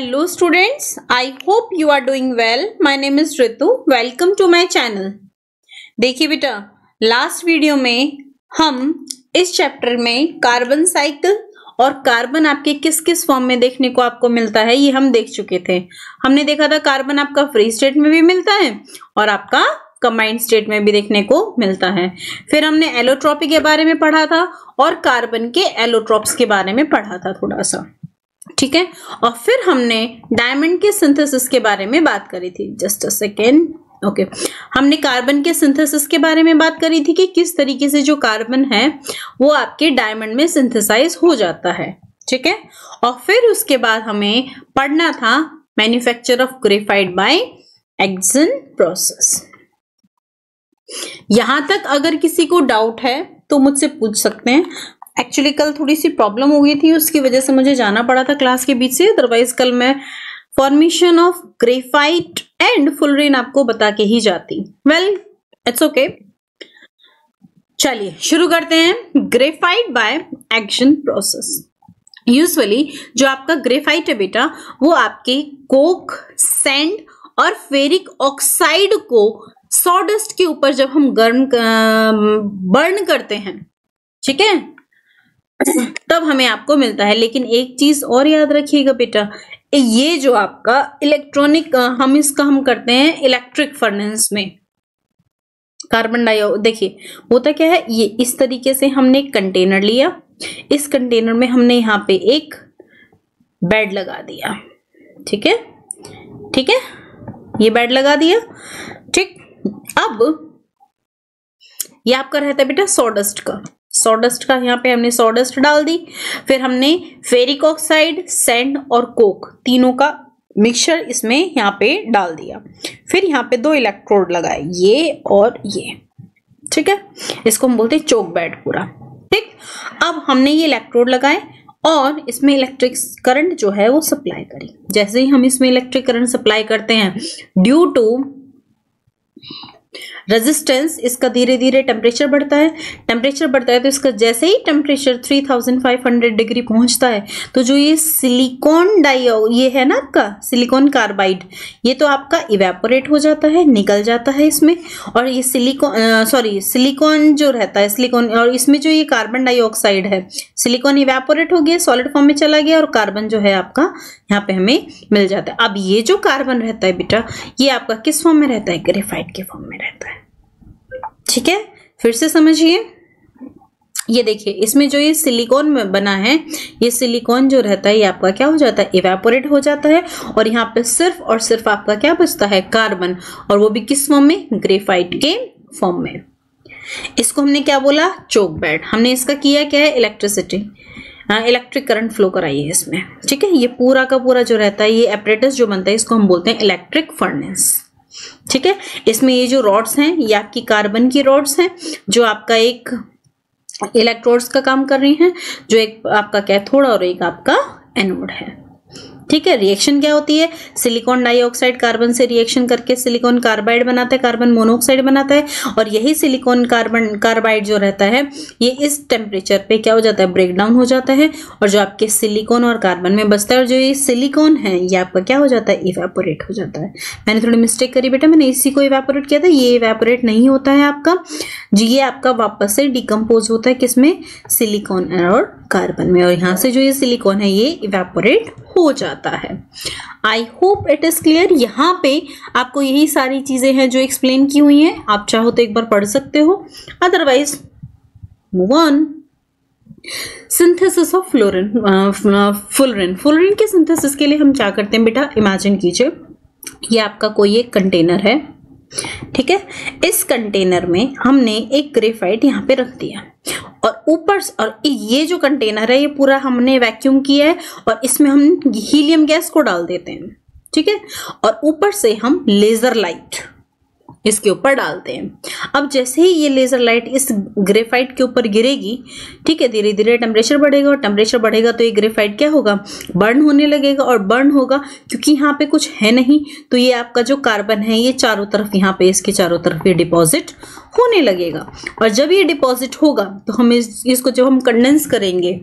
Hello students, I hope you are doing well. My name is Ritu. Welcome to my channel. देखिए बेटा, last video में हम इस chapter में carbon cycle और कार्बन आपके किस किस फॉर्म में देखने को आपको मिलता है ये हम देख चुके थे। हमने देखा था कार्बन आपका फ्री स्टेट में भी मिलता है और आपका कंबाइंड स्टेट में भी देखने को मिलता है। फिर हमने एलोट्रॉपी के बारे में पढ़ा था और कार्बन के एलोट्रॉप्स के बारे में पढ़ा था थोड़ा सा, ठीक है। और फिर हमने डायमंड के सिंथेसिस के बारे में बात करी थी। Just a second, okay. हमने कार्बन के सिंथेसिस के बारे में बात करी थी कि किस तरीके से जो कार्बन है वो आपके डायमंड में सिंथेसाइज हो जाता है, ठीक है। और फिर उसके बाद हमें पढ़ना था manufacture of graphite by addition process. यहां तक अगर किसी को डाउट है तो मुझसे पूछ सकते हैं। एक्चुअली कल थोड़ी सी प्रॉब्लम हो गई थी, उसकी वजह से मुझे जाना पड़ा था क्लास के बीच से, अदरवाइज कल मैं फॉर्मेशन ऑफ ग्रेफाइट एंड फुलरेन आपको बता के ही जाती। Well it's okay. चलिए शुरू करते हैं। Graphite by action process. Usually जो आपका ग्रेफाइट है बेटा वो आपके कोक, सैंड और फेरिक ऑक्साइड को सॉडस्ट के ऊपर जब हम बर्न करते हैं, ठीक है, तब हमें आपको मिलता है। लेकिन एक चीज और याद रखिएगा बेटा, ये जो आपका इलेक्ट्रॉनिक हम करते हैं इलेक्ट्रिक फर्नेस में कार्बन डाइऑक्साइड। देखिए होता क्या है, ये इस तरीके से हमने एक कंटेनर लिया, इस कंटेनर में हमने यहाँ पे एक बेड लगा दिया, ठीक है, ठीक है, ये बेड लगा दिया, ठीक। अब ये आपका रहता है बेटा सॉडस्ट का यहाँ पे हमने सॉडस्ट डाल दी। फिर हमने फेरिक ऑक्साइड, सैंड और कोक तीनों का मिक्सचर इसमें यहाँ पे डाल दिया। फिर यहाँ पे दो इलेक्ट्रोड लगाए, ये और ये, ठीक है। इसको हम बोलते हैं चोक बेड पूरा, ठीक। अब हमने ये इलेक्ट्रोड लगाए और इसमें इलेक्ट्रिक करंट जो है वो सप्लाई करी। जैसे ही हम इसमें इलेक्ट्रिक करंट सप्लाई करते हैं, ड्यू टू रेजिस्टेंस इसका धीरे धीरे टेम्परेचर बढ़ता है तो इसका जैसे ही टेम्परेचर 3500 डिग्री पहुंचता है तो जो ये सिलिकॉन ये है ना आपका सिलिकॉन कार्बाइड, ये तो आपका इवेपोरेट हो जाता है, निकल जाता है इसमें। और ये सिलिकॉन जो रहता है सिलिकॉन, और इसमें जो ये कार्बन डाइऑक्साइड है, सिलिकॉन इवेपोरेट हो गया, सॉलिड फॉर्म में चला गया और कार्बन जो है आपका यहाँ पे हमें मिल जाता है। अब ये जो कार्बन रहता है बेटा ये आपका किस फॉर्म में रहता है? ग्रेफाइट के फॉर्म में रहता है, ठीक है। फिर से समझिए, ये देखिए इसमें जो ये सिलिकॉन में बना है, ये सिलिकॉन जो रहता है ये आपका क्या हो जाता है? इवेपोरेट हो जाता है। और यहाँ पे सिर्फ और सिर्फ आपका क्या बचता है? कार्बन, और वो भी किस फॉर्म में? ग्रेफाइट के फॉर्म में। इसको हमने क्या बोला? चोक बेड। हमने इसका किया क्या है? इलेक्ट्रिसिटी, इलेक्ट्रिक करंट फ्लो कराई है इसमें, ठीक है। ये पूरा का पूरा जो रहता है, ये एपरेटस जो बनता है इसको हम बोलते हैं इलेक्ट्रिक फर्नेस, ठीक है। इसमें ये जो रॉड्स हैं ये आपकी कार्बन की रॉड्स हैं जो आपका एक इलेक्ट्रोड्स का काम कर रही हैं, जो एक आपका कैथोड और एक आपका एनोड है, ठीक है। रिएक्शन क्या होती है? सिलिकॉन डाइऑक्साइड कार्बन से रिएक्शन करके सिलिकॉन कार्बाइड बनाता है, कार्बन मोनोऑक्साइड बनाता है। और यही सिलिकॉन कार्बाइड जो रहता है ये इस टेम्परेचर पे क्या हो जाता है? ब्रेक डाउन हो जाता है। और जो आपके सिलिकॉन और कार्बन में बचता है, और जो ये सिलिकॉन है ये आपका क्या हो जाता है? इवेपोरेट हो जाता है। मैंने थोड़ी मिस्टेक करी बेटा, मैंने इसी को इवेपोरेट किया था, ये इवेपोरेट नहीं होता है आपका जी, ये आपका वापस से डिकम्पोज होता है किसमें? सिलिकॉन और कार्बन में। और यहाँ से जो ये सिलिकॉन है ये इवेपोरेट हो जाता है। I hope it is clear. यहाँ पे आपको यही सारी चीजें हैं जो एक्सप्लेन की हुई हैं, आप चाहो तो एक बार पढ़ सकते हो, otherwise move on. Synthesis of fullerene के सिंथेसिस के लिए हम क्या करते हैं बेटा? इमेजिन कीजिए ये आपका कोई एक कंटेनर है, ठीक है। इस कंटेनर में हमने एक ग्रेफाइट यहाँ पे रख दिया और ऊपर, और ये जो कंटेनर है ये पूरा हमने वैक्यूम किया है और इसमें हम हीलियम गैस को डाल देते हैं, ठीक है। और ऊपर से हम लेजर लाइट इसके ऊपर डालते हैं। अब जैसे ही ये लेजर लाइट इस ग्रेफाइट के ऊपर गिरेगी, ठीक है, धीरे धीरे टेम्परेचर बढ़ेगा और टेम्परेचर बढ़ेगा तो ये ग्रेफाइट क्या होगा? बर्न होने लगेगा। और बर्न होगा क्योंकि यहाँ पे कुछ है नहीं, तो ये आपका जो कार्बन है ये चारों तरफ, यहाँ पे इसके चारों तरफ ये डिपॉजिट होने लगेगा। और जब ये डिपॉजिट होगा तो हम इसको जब हम कंडेंस करेंगे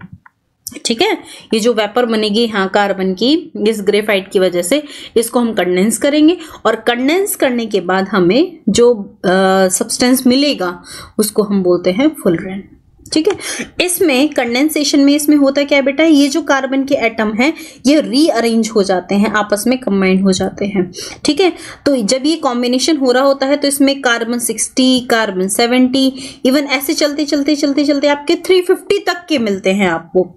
ठीक है, ये जो वेपर बनेगी यहाँ कार्बन की इस ग्रेफाइट की वजह से, इसको हम कंडेंस करेंगे और कंडेंस करने के बाद हमें जो सब्सटेंस मिलेगा उसको हम बोलते हैं फुलरेन। ठीक है, इसमें कंडेंसेशन में इसमें होता क्या है बेटा, ये जो कार्बन के एटम हैं ये रीअरेंज हो जाते हैं, आपस में कंबाइन हो जाते हैं। ठीक है, तो जब ये कॉम्बिनेशन हो रहा होता है तो इसमें कार्बन 60, कार्बन 70, इवन ऐसे चलते चलते चलते चलते आपके 350 तक के मिलते हैं आपको,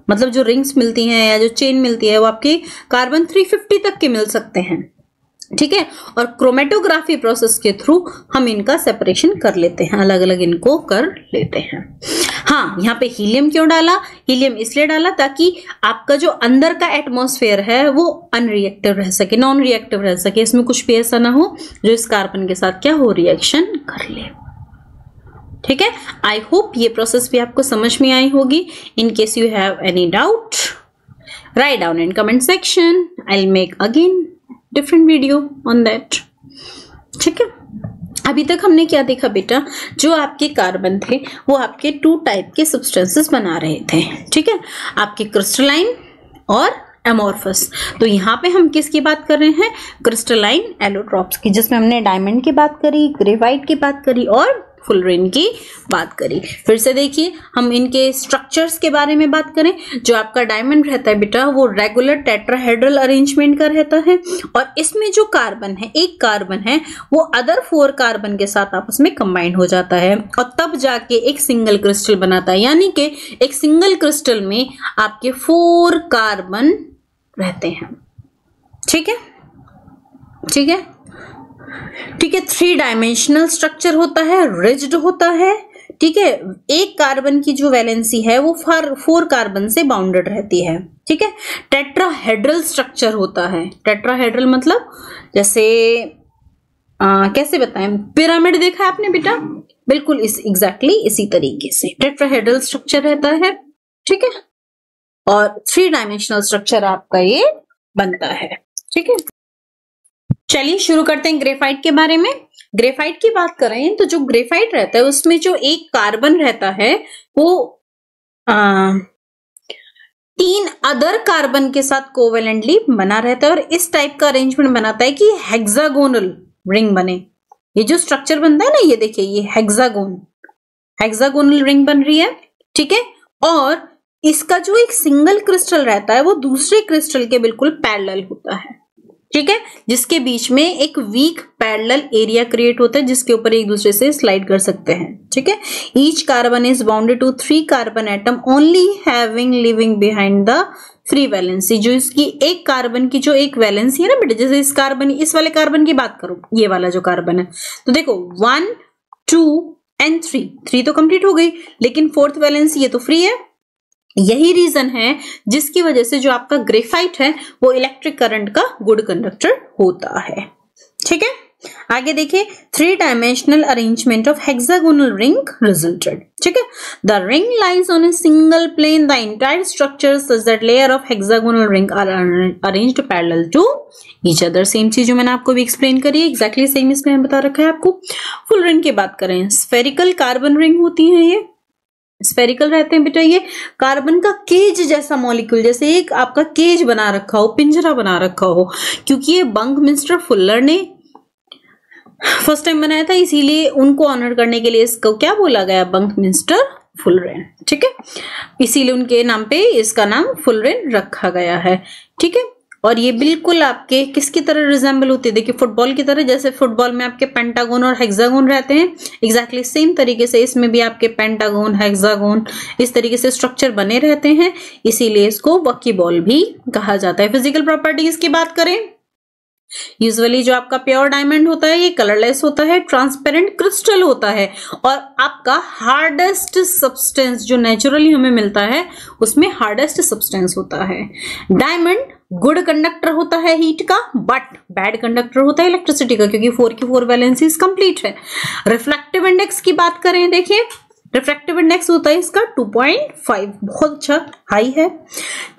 मतलब जो रिंग्स मिलती हैं या जो चेन मिलती है वो आपके कार्बन 350 तक के मिल सकते हैं। ठीक है, और क्रोमेटोग्राफी प्रोसेस के थ्रू हम इनका सेपरेशन कर लेते हैं, अलग अलग इनको कर लेते हैं। हाँ, यहाँ पे हीलियम क्यों डाला, हीलियम इसलिए डाला ताकि आपका जो अंदर का एटमॉस्फेयर है वो अनरिएक्टिव रह सके, नॉन रिएक्टिव रह सके, इसमें कुछ भी ऐसा ना हो जो इस कार्बन के साथ क्या हो, रिएक्शन कर ले। ठीक है, आई होप ये प्रोसेस भी आपको समझ में आई होगी। In case you have any doubt, write down in comment section, I will make again different video on that. ठीक है, अभी तक हमने क्या देखा बेटा, जो आपके कार्बन थे वो आपके 2 टाइप के सब्सटेंसेस बना रहे थे। ठीक है, आपके क्रिस्टलाइन और एमोर्फस। तो यहाँ पे हम किसकी बात कर रहे हैं, क्रिस्टलाइन एलोट्रॉप्स की, जिसमें हमने डायमंड की बात करी, ग्रेफाइट की बात करी और फुलरेन की बात करी। फिर से देखिए, हम इनके स्ट्रक्चर्स के बारे में बात करें। जो आपका डायमंड रहता है बेटा वो रेगुलर टेट्राहेड्रल अरेंजमेंट का रहता है, और इसमें जो कार्बन है, एक कार्बन है, वो अदर 4 कार्बन के साथ आपस में कंबाइन हो जाता है और तब जाके एक सिंगल क्रिस्टल बनाता है। यानी कि एक सिंगल क्रिस्टल में आपके 4 कार्बन रहते हैं। ठीक है, ठीक है, ठीक है, 3 डायमेंशनल स्ट्रक्चर होता है, रिजिड होता है। ठीक है, एक कार्बन की जो वैलेंसी है वो 4 कार्बन से बाउंडेड रहती है। ठीक है, टेट्राहेड्रल स्ट्रक्चर होता है। टेट्राहेड्रल मतलब जैसे कैसे बताएं, पिरामिड देखा है आपने बेटा, बिल्कुल एग्जैक्टली इसी तरीके से टेट्राहेड्रल स्ट्रक्चर रहता है। ठीक है, और 3 डायमेंशनल स्ट्रक्चर आपका ये बनता है। ठीक है, चलिए शुरू करते हैं ग्रेफाइट के बारे में। ग्रेफाइट की बात करें तो जो ग्रेफाइट रहता है उसमें जो एक कार्बन रहता है वो 3 अदर कार्बन के साथ कोवेलेंटली बना रहता है और इस टाइप का अरेंजमेंट बनाता है कि हेक्सागोनल रिंग बने। ये जो स्ट्रक्चर बनता है ना, ये देखिए, ये हेक्सागोनल रिंग बन रही है। ठीक है, और इसका जो एक सिंगल क्रिस्टल रहता है वो दूसरे क्रिस्टल के बिल्कुल पैरेलल होता है। ठीक है, जिसके बीच में एक वीक पैरेलल एरिया क्रिएट होता है जिसके ऊपर एक दूसरे से स्लाइड कर सकते हैं। ठीक है, each carbon is bounded to 3 carbon atom only having living behind the free valency. जो इसकी एक कार्बन की जो एक वैलेंसी है ना बेटा, जैसे इस वाले कार्बन की बात करो, ये वाला जो कार्बन है, तो देखो 1, 2 एंड 3 तो कंप्लीट हो गई, लेकिन 4th वैलेंसी ये तो फ्री है। यही रीजन है जिसकी वजह से जो आपका ग्रेफाइट है वो इलेक्ट्रिक करंट का गुड कंडक्टर होता है। ठीक है, आगे देखिए, 3 dimensional arrangement of hexagonal ring resulted. ठीक है, the ring lies on a single plane, the entire structure such that layer of hexagonal ring are arranged parallel to each other. Same चीज जो मैंने आपको भी एक्सप्लेन करी है, एग्जैक्टली सेम इसमें बता रखा है आपको। फुल रिंग की बात करें, स्फेरिकल कार्बन रिंग होती है, ये स्फेरिकल रहते हैं बेटा। ये कार्बन का केज जैसा मॉलिक्यूल, जैसे एक आपका केज बना रखा हो, पिंजरा बना रखा हो, क्योंकि ये बंकमिंस्टर फुलर ने फर्स्ट टाइम बनाया था, इसीलिए उनको ऑनर करने के लिए इसको क्या बोला गया, बंकमिंस्टर फुलरेन। ठीक है, इसीलिए उनके नाम पे इसका नाम फुलरेन रखा गया है। ठीक है, और ये बिल्कुल आपके किसकी तरह रिजेंबल होती है, देखिए फुटबॉल की तरह। जैसे फुटबॉल में आपके पेंटागोन और हेक्सागोन रहते हैं, एग्जैक्टली सेम तरीके से इसमें भी आपके पेंटागोन, हेक्सागोन इस तरीके से स्ट्रक्चर बने रहते हैं, इसीलिए इसको वकी बॉल भी कहा जाता है। फिजिकल प्रॉपर्टीज की बात करें, यूजुअली जो आपका प्योर डायमंड होता है ये कलरलेस होता है, ट्रांसपेरेंट क्रिस्टल होता है, और आपका हार्डेस्ट सब्सटेंस जो नेचुरली हमें मिलता है उसमें हार्डेस्ट सब्सटेंस होता है। डायमंड गुड कंडक्टर होता है हीट का, बट बैड कंडक्टर होता है इलेक्ट्रिसिटी का, क्योंकि 4 की 4 वैलेंसीज कंप्लीट है। रिफ्लेक्टिव इंडेक्स की बात करें, देखिए रिफ्लेक्टिव इंडेक्स होता है इसका 2.5, बहुत अच्छा हाई है।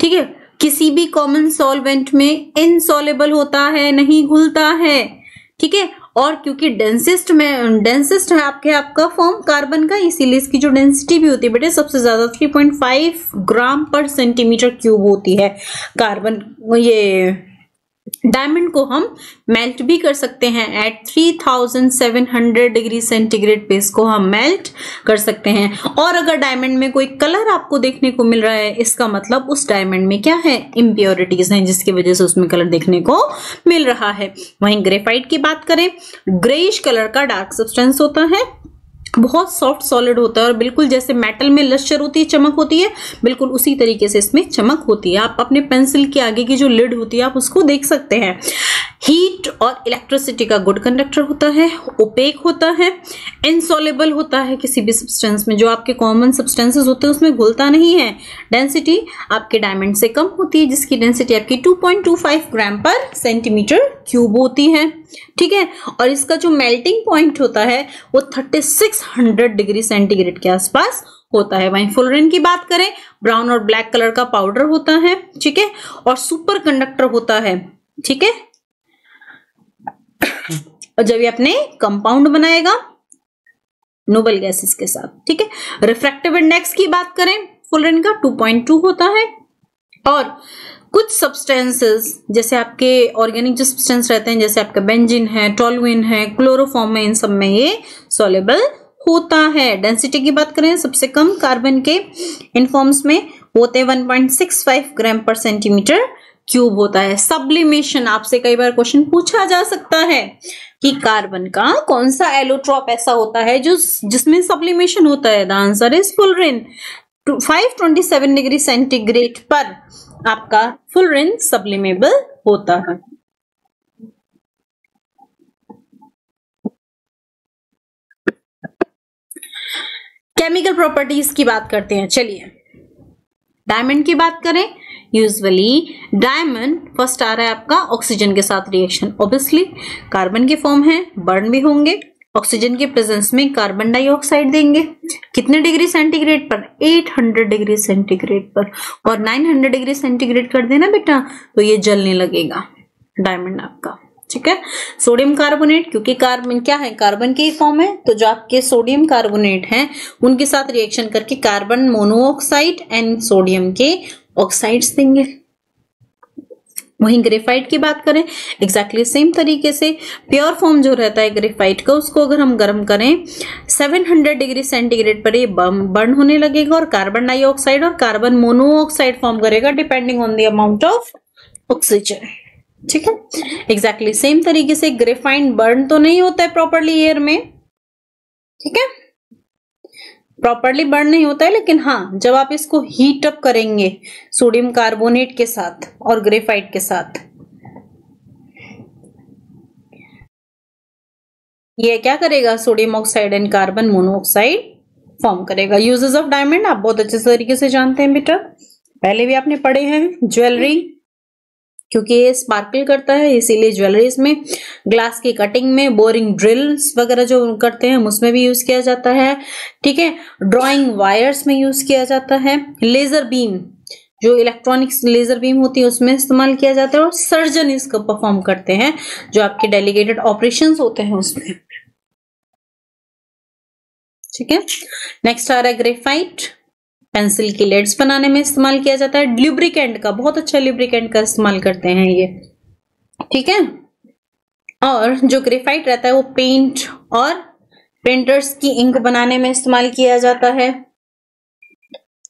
ठीक है, किसी भी कॉमन सॉल्वेंट में इनसॉल्युबल होता है, नहीं घुलता है। ठीक है, और क्योंकि डेंसिस्ट है आपका फॉर्म कार्बन का, इसीलिए इसकी जो डेंसिटी भी होती है बेटे सबसे ज्यादा 3.5 ग्राम पर सेंटीमीटर क्यूब होती है। कार्बन ये डायमंड को हम मेल्ट भी कर सकते हैं एट 3700 डिग्री सेंटीग्रेड पे, इसको हम मेल्ट कर सकते हैं। और अगर डायमंड में कोई कलर आपको देखने को मिल रहा है, इसका मतलब उस डायमंड में क्या है, इम्प्योरिटीज हैं, जिसकी वजह से उसमें कलर देखने को मिल रहा है। वहीं ग्रेफाइट की बात करें, ग्रेइश कलर का डार्क सब्सटेंस होता है, बहुत सॉफ्ट सॉलिड होता है और बिल्कुल जैसे मेटल में लश्चर होती है, चमक होती है, बिल्कुल उसी तरीके से इसमें चमक होती है। आप अपने पेंसिल के आगे की जो लिड होती है आप उसको देख सकते हैं। हीट और इलेक्ट्रिसिटी का गुड कंडक्टर होता है, ओपेक होता है, इनसॉल्युबल होता है किसी भी सब्सटेंस में, जो आपके कॉमन सब्सटेंसेस होते हैं उसमें घुलता नहीं है। डेंसिटी आपके डायमंड से कम होती है, जिसकी डेंसिटी आपकी 2.25 ग्राम पर सेंटीमीटर क्यूब होती है। ठीक है, और इसका जो मेल्टिंग पॉइंट होता है वो 3600 डिग्री सेंटीग्रेड के आसपास होता है। वहीं फुलरेन की बात करें, ब्राउन और ब्लैक कलर का पाउडर होता है, ठीक है, और सुपर कंडक्टर होता है। ठीक है, और जब ये अपने कंपाउंड बनाएगा नोबल गैसेस के साथ। ठीक है, रिफ्रैक्टिव इंडेक्स की बात करें फुलरेन का 2.2 होता है। और कुछ सब्सटेंसेस जैसे आपके ऑर्गेनिक जो सब्सटेंस रहते हैं, जैसे आपका बेंजीन है, टोलुइन है, क्लोरोफॉर्म में, इन सब में ये सॉल्युबल होता है। डेंसिटी की बात करें, सबसे कम कार्बन के इनफॉर्म्स में होते हैं 1.65 ग्राम पर सेंटीमीटर क्यूब होता है। सब्लिमेशन, आपसे कई बार क्वेश्चन पूछा जा सकता है कि कार्बन का कौन सा एलोट्रॉप ऐसा होता है जो जिसमें सब्लिमेशन होता है। The answer is fullerene. 527 degree centigrade पर आपका फुलरेन सब्लिमेबल होता है। केमिकल प्रॉपर्टीज की बात करते हैं। चलिए, डायमंड की बात करें, यूजुअली डायमंड फर्स्ट आ रहा है आपका ऑक्सीजन के साथ रिएक्शन, ऑब्वियसली कार्बन के फॉर्म है, बर्न भी होंगे। ऑक्सीजन के प्रेजेंस में कार्बन डाइऑक्साइड देंगे, कितने डिग्री सेंटीग्रेड पर, 800 डिग्री सेंटीग्रेड पर, और 900 डिग्री सेंटीग्रेड कर देना बेटा तो ये जलने लगेगा डायमंड आपका। ठीक है, सोडियम कार्बोनेट, क्योंकि कार्बन क्या है, कार्बन के फॉर्म है, तो जो आपके सोडियम कार्बोनेट हैं उनके साथ रिएक्शन करके कार्बन मोनोऑक्साइड एंड सोडियम के ऑक्साइड्स देंगे। वहीं ग्रेफाइट की बात करें, एग्जैक्टली सेम तरीके से प्योर फॉर्म जो रहता है ग्रेफाइट का, उसको अगर हम गर्म करें 700 डिग्री सेंटीग्रेड पर ये बर्न होने लगेगा और कार्बन डाइऑक्साइड और कार्बन मोनोऑक्साइड फॉर्म करेगा depending on the amount of oxygen. ठीक है, एग्जैक्टली सेम तरीके से ग्रेफाइट बर्न तो नहीं होता है प्रॉपरली एयर में, ठीक है, प्रॉपरली बर्न नहीं होता है, लेकिन हाँ जब आप इसको हीट अप करेंगे सोडियम कार्बोनेट के साथ और ग्रेफाइट के साथ, ये क्या करेगा, sodium oxide and carbon monoxide form करेगा। यूजेस ऑफ डायमंड आप बहुत अच्छे तरीके से जानते हैं बेटा, पहले भी आपने पढ़े हैं। ज्वेलरी, क्योंकि ये स्पार्कल करता है इसीलिए ज्वेलरीज में, ग्लास की कटिंग में, बोरिंग ड्रिल्स वगैरह जो करते हैं उसमें भी यूज किया जाता है। ठीक है, ड्राइंग वायर्स में यूज किया जाता है। लेजर बीम, जो इलेक्ट्रॉनिक्स लेजर बीम होती है उसमें इस्तेमाल किया जाता है। और सर्जन इसको परफॉर्म करते हैं जो आपके डेलीगेटेड ऑपरेशंस होते हैं उसमें। ठीक है, नेक्स्ट आ रहा है ग्रेफाइट, पेंसिल की लेड्स बनाने में इस्तेमाल किया जाता है। ल्यूब्रिकेंट का, बहुत अच्छा ल्यूब्रिकेंट का इस्तेमाल करते हैं ये। ठीक है, और जो ग्रेफाइट रहता है वो पेंट और प्रिंटर्स की इंक बनाने में इस्तेमाल किया जाता है।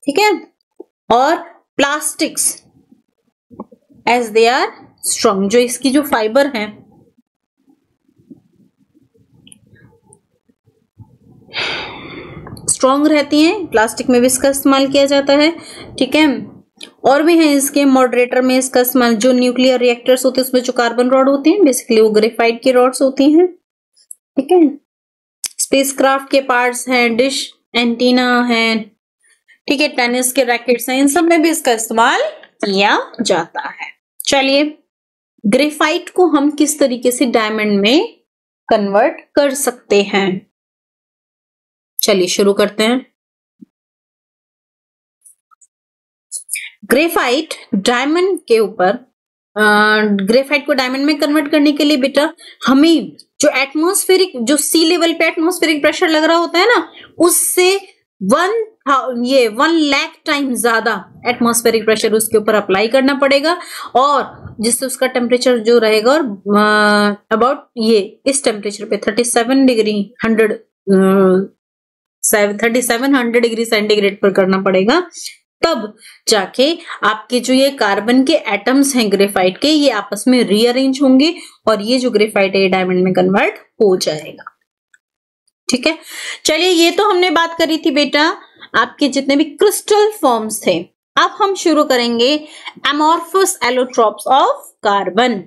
ठीक है, और plastics as they are strong, जो इसकी जो फाइबर है स्ट्रॉन्ग रहती हैं, प्लास्टिक में भी इसका इस्तेमाल किया जाता है। ठीक है, और भी है इसके मॉडरेटर में इसका इस्तेमाल, जो न्यूक्लियर रिएक्टर्स होते हैं उसमें जो कार्बन रॉड होती हैं बेसिकली वो ग्रेफाइट की रॉड्स होती हैं। ठीक है, स्पेसक्राफ्ट के पार्ट्स हैं, डिश एंटीना है, ठीक है, टेनिस के रैकेट्स हैं, इन सब में भी इसका इस्तेमाल किया जाता है। चलिए, ग्रेफाइट को हम किस तरीके से डायमंड में कन्वर्ट कर सकते हैं, चलिए शुरू करते हैं। ग्रेफाइट डायमंड के ऊपर ग्रेफाइट को डायमंड में कन्वर्ट करने के लिए बेटा हमें जो एटमॉस्फेरिक, जो सी लेवल पे एटमॉस्फेरिक प्रेशर लग रहा होता है ना, उससे 1 लाख टाइम ज्यादा एटमॉस्फेरिक प्रेशर उसके ऊपर अप्लाई करना पड़ेगा, और जिससे उसका टेम्परेचर जो रहेगा और अबाउट ये इस टेम्परेचर पे 3700 डिग्री सेंटीग्रेड पर करना पड़ेगा, तब जाके आपके जो ये कार्बन के एटम्स हैं ग्रेफाइट के, ये आपस में रीअरेंज होंगे और ये जो ग्रेफाइट है ये डायमंड में कन्वर्ट हो जाएगा। ठीक है, चलिए ये तो हमने बात करी थी बेटा आपके जितने भी क्रिस्टल फॉर्म्स थे। अब हम शुरू करेंगे amorphous allotropes of carbon.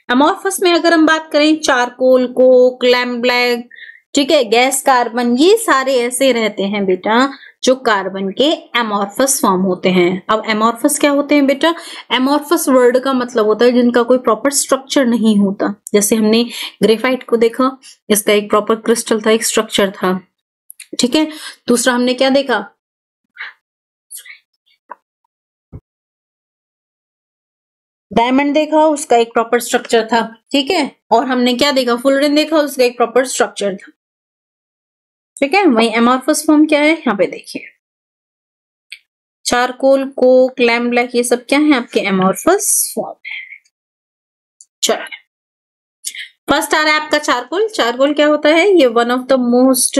Amorphous में अगर हम बात करें, चारकोल, कोक, लैम्प ब्लैक, ठीक है, गैस कार्बन, ये सारे ऐसे रहते हैं बेटा जो कार्बन के एमॉर्फस फॉर्म होते हैं। अब एमॉर्फस क्या होते हैं बेटा? एमॉर्फस वर्ड का मतलब होता है जिनका कोई प्रॉपर स्ट्रक्चर नहीं होता। जैसे हमने ग्रेफाइट को देखा, इसका एक प्रॉपर क्रिस्टल था, एक स्ट्रक्चर था। ठीक है, दूसरा हमने क्या देखा? डायमंड देखा, उसका एक प्रॉपर स्ट्रक्चर था। ठीक है, और हमने क्या देखा? फुलरिन देखा, उसका एक प्रॉपर स्ट्रक्चर था। ठीक है, वही एमॉर्फस फॉर्म क्या है यहाँ पे देखिए, चारकोल, कोक, लैम्प ब्लैक, ये सब क्या है? आपके एमॉर्फस फॉर्म है। चलिए, फर्स्ट आ रहा है आपका चारकोल। चारकोल क्या होता है? ये one of the most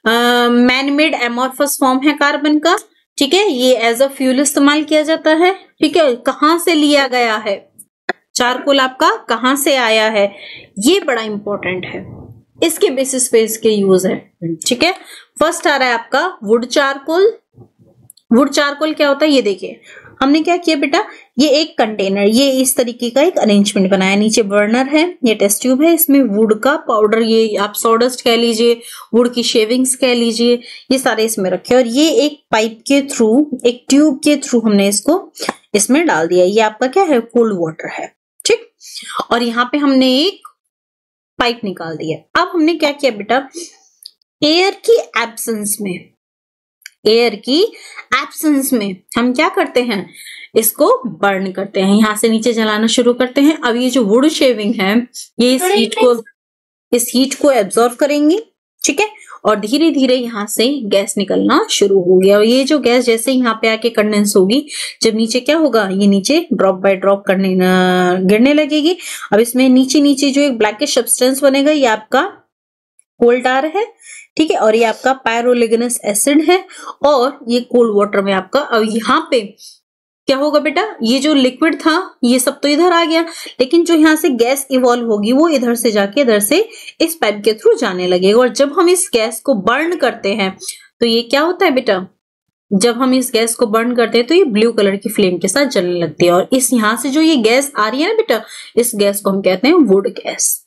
man made amorphous form है कार्बन का। ठीक है, ये एज अ फ्यूल इस्तेमाल किया जाता है। ठीक है, कहां से लिया गया है चारकोल, आपका कहां से आया है, ये बड़ा इंपॉर्टेंट है, इसके बेसिस पे इसके यूज है। ठीक है, फर्स्ट आ रहा है आपका वुड चारकोल। वुड चारकोल क्या होता है? ये देखिए, हमने क्या किया बेटा, ये एक कंटेनर, ये इस तरीके का एक अरेंजमेंट बनाया, नीचे बर्नर है, ये टेस्ट ट्यूब है, इसमें वुड का पाउडर, ये आप सॉडस्ट कह लीजिए, वुड की शेविंग्स कह लीजिए, ये सारे इसमें रखे, और ये एक पाइप के थ्रू, एक ट्यूब के थ्रू हमने इसको इसमें डाल दिया। ये आपका क्या है? कोल्ड वाटर है। ठीक, और यहाँ पे हमने एक पाइप निकाल दिया। अब हमने क्या किया बेटा, एयर की एब्सेंस में हम क्या करते हैं, इसको बर्न करते हैं, यहां से नीचे जलाना शुरू करते हैं। अब ये जो वुड शेविंग है, ये इस हीट को एब्जॉर्ब करेंगी। ठीक है, और धीरे धीरे यहाँ से गैस निकलना शुरू हो गया, और ये जो गैस जैसे यहाँ पे आके कंडेंस होगी, जब नीचे क्या होगा, ये नीचे ड्रॉप बाय ड्रॉप गिरने लगेगी। अब इसमें नीचे नीचे जो एक ब्लैकिश सब्सटेंस बनेगा, ये आपका कोल टार है। ठीक है, और ये आपका पायरोलिग्नस एसिड है, और ये कोल्ड वाटर में आपका, अब यहाँ पे क्या होगा बेटा, ये जो लिक्विड था ये सब तो इधर आ गया, लेकिन जो यहाँ से गैस इवॉल्व होगी वो इधर से जाके इधर से इस पाइप के थ्रू जाने लगेगा। और जब हम इस गैस को बर्न करते हैं तो ये क्या होता है बेटा, जब हम इस गैस को बर्न करते हैं तो ये ब्लू कलर की फ्लेम के साथ जलने लगती है, और इस यहाँ से जो ये गैस आ रही है ना बेटा, इस गैस को हम कहते हैं वुड गैस।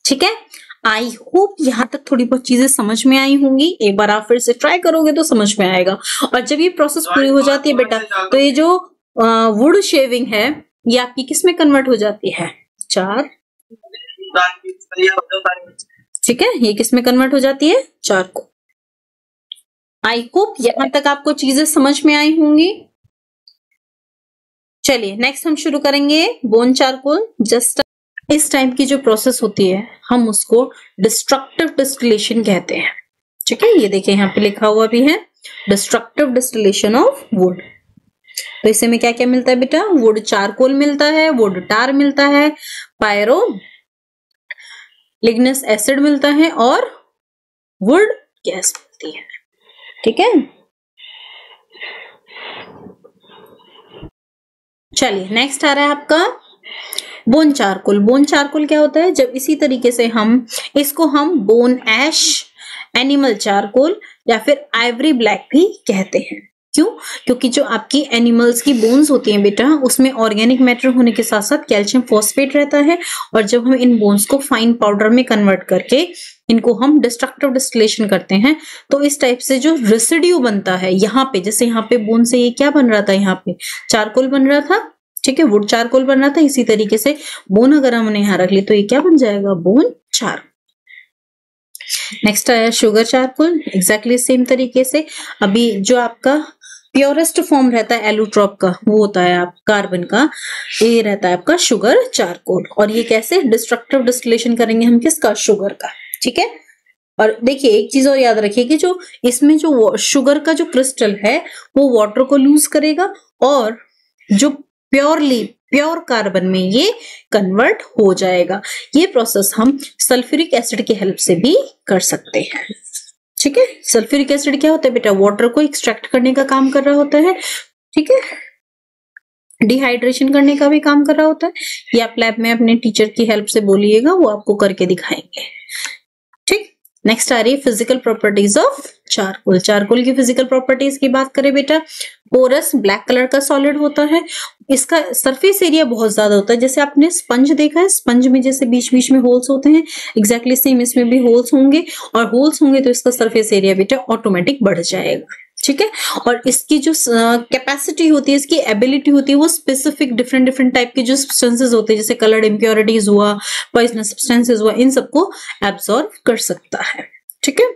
ठीक है, आई होप यहाँ तक थोड़ी बहुत चीजें समझ में आई होंगी। एक बार आप फिर से ट्राई करोगे तो समझ में आएगा। और जब ये प्रोसेस पूरी हो जाती है बेटा, तो ये जो वुड शेविंग है ये आपकी किस में कन्वर्ट हो जाती है? चार। ठीक है, ये किस में कन्वर्ट हो जाती है? चार को। आई होप यहाँ तक आपको चीजें समझ में आई होंगी। चलिए नेक्स्ट हम शुरू करेंगे बोन चारकोल। जस्ट इस टाइप की जो प्रोसेस होती है हम उसको डिस्ट्रक्टिव डिस्टिलेशन कहते हैं। ठीक है, ये देखिए यहाँ पे लिखा हुआ भी है, डिस्ट्रक्टिव डिस्टिलेशन ऑफ वुड। तो इसे में क्या क्या मिलता है बेटा? वुड चारकोल मिलता है, वुड टार मिलता है, पायरोलिग्नस एसिड मिलता है, और वुड गैस मिलती है। ठीक है, चलिए नेक्स्ट आ रहा है आपका बोन चारकोल। बोन चारकोल क्या होता है? जब इसी तरीके से इसको हम बोन ऐश, एनिमल चारकोल या फिर आइवरी ब्लैक भी कहते हैं। क्यों? क्योंकि जो आपकी एनिमल्स की बोन्स होती हैं बेटा, उसमें ऑर्गेनिक मैटर होने के साथ साथ कैल्शियम फॉस्फेट रहता है, और जब हम इन बोन्स को फाइन पाउडर में कन्वर्ट करके इनको हम डिस्ट्रक्टिव डिस्टिलेशन करते हैं, तो इस टाइप से जो रेसिड्यू बनता है यहाँ पे, जैसे यहाँ पे बोन से ये क्या बन रहा था, यहाँ पे चारकोल बन रहा था। ठीक है, वुड चारकोल बन रहा था, इसी तरीके से बोन अगर हमने यहाँ रख ली तो ये क्या बन जाएगा? बोन चार। नेक्स्ट आया शुगर चारकोल, एग्जैक्टली सेम तरीके से। अभी जो आपका प्योरेस्ट फॉर्म रहता है एलोट्रॉप का, वो होता है आप कार्बन का, ये रहता है आपका शुगर चारकोल। और ये कैसे डिस्ट्रक्टिव डिस्टिलेशन करेंगे हम किसका, शुगर का, ठीक है। और देखिए एक चीज और याद रखिए कि जो इसमें जो शुगर का जो क्रिस्टल है वो वाटर को लूज करेगा और जो प्योर कार्बन में ये कन्वर्ट हो जाएगा। ये प्रोसेस हम सल्फ्यूरिक एसिड की हेल्प से भी कर सकते हैं, ठीक है। सल्फ्यूरिक एसिड क्या होता है बेटा, वाटर को एक्सट्रैक्ट करने का काम कर रहा होता है, ठीक है, डिहाइड्रेशन करने का भी काम कर रहा होता है। ये आप लैब में अपने टीचर की हेल्प से बोलिएगा, वो आपको करके दिखाएंगे, ठीक। नेक्स्ट आ रही है physical properties of charcoal. Charcoal की फिजिकल प्रॉपर्टीज की बात करें बेटा, पोरस ब्लैक कलर का सॉलिड होता है, इसका सरफेस एरिया बहुत ज्यादा होता है। जैसे आपने स्पंज देखा है, स्पंज में जैसे बीच बीच में होल्स होते हैं, एग्जैक्टली सेम इसमें भी होल्स होंगे, और होल्स होंगे तो इसका सरफेस एरिया बेटा ऑटोमेटिक बढ़ जाएगा, ठीक है। और इसकी जो कैपेसिटी होती है, इसकी एबिलिटी होती है, वो स्पेसिफिक डिफरेंट टाइप के जो सब्सटेंसेस होते हैं, जैसे कलर्ड इम्प्योरिटीज हुआ, पॉइजनस सब्सटेंसेस हुआ, इन सबको एब्सॉर्ब कर सकता है, ठीक है।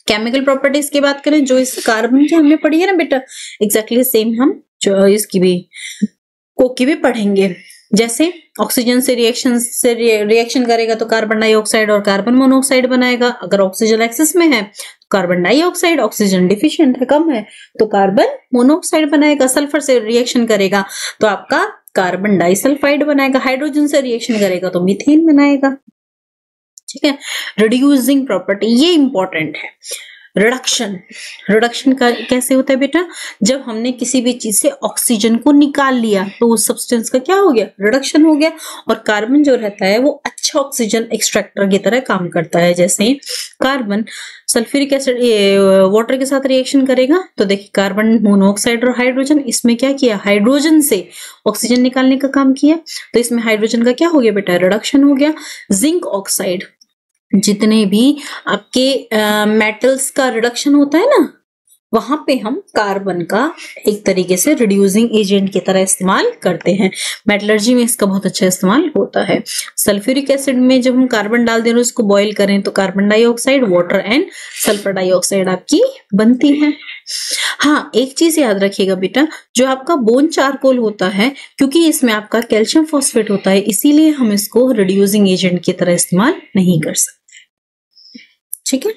केमिकल प्रॉपर्टीज की बात करें, जो इस कार्बन की हमने पढ़ी है ना बेटा, एग्जैक्टली सेम हम जो इसकी भी कोक की भी पढ़ेंगे। जैसे ऑक्सीजन से रिएक्शन करेगा तो कार्बन डाइऑक्साइड और कार्बन मोनोऑक्साइड बनाएगा। अगर ऑक्सीजन एक्सेस में है तो कार्बन डाइऑक्साइड, ऑक्सीजन डिफिशिएंट है, कम है, तो कार्बन मोनोऑक्साइड बनाएगा। सल्फर से रिएक्शन करेगा तो आपका कार्बन डाइसल्फाइड बनाएगा। हाइड्रोजन से रिएक्शन करेगा तो मीथेन बनाएगा, ठीक है। रिड्यूसिंग प्रॉपर्टी, ये इंपॉर्टेंट है। रिडक्शन का कैसे होता है बेटा, जब हमने किसी भी चीज से ऑक्सीजन को निकाल लिया तो उस सब्सटेंस का क्या हो गया, रिडक्शन हो गया। और कार्बन जो रहता है वो अच्छा ऑक्सीजन एक्सट्रैक्टर की तरह काम करता है। जैसे कार्बन सल्फ्यूरिक एसिड वाटर के साथ रिएक्शन करेगा तो देखिए कार्बन मोनोऑक्साइड और हाइड्रोजन, इसमें क्या किया, हाइड्रोजन से ऑक्सीजन निकालने का काम किया, तो इसमें हाइड्रोजन का क्या हो गया बेटा, रिडक्शन हो गया। जिंक ऑक्साइड, जितने भी आपके मेटल्स का रिडक्शन होता है ना, वहां पे हम कार्बन का एक तरीके से रिड्यूसिंग एजेंट की तरह इस्तेमाल करते हैं। मेटलर्जी में इसका बहुत अच्छा इस्तेमाल होता है। सल्फ्यूरिक एसिड में जब हम कार्बन डाल दें और उसको बॉईल करें तो carbon dioxide, water and sulphur dioxide आपकी बनती है। हाँ, एक चीज याद रखिएगा बेटा, जो आपका बोन चारकोल होता है, क्योंकि इसमें आपका कैल्शियम फॉस्फेट होता है, इसीलिए हम इसको रिड्यूसिंग एजेंट की तरह इस्तेमाल नहीं कर सकते, ठीक है।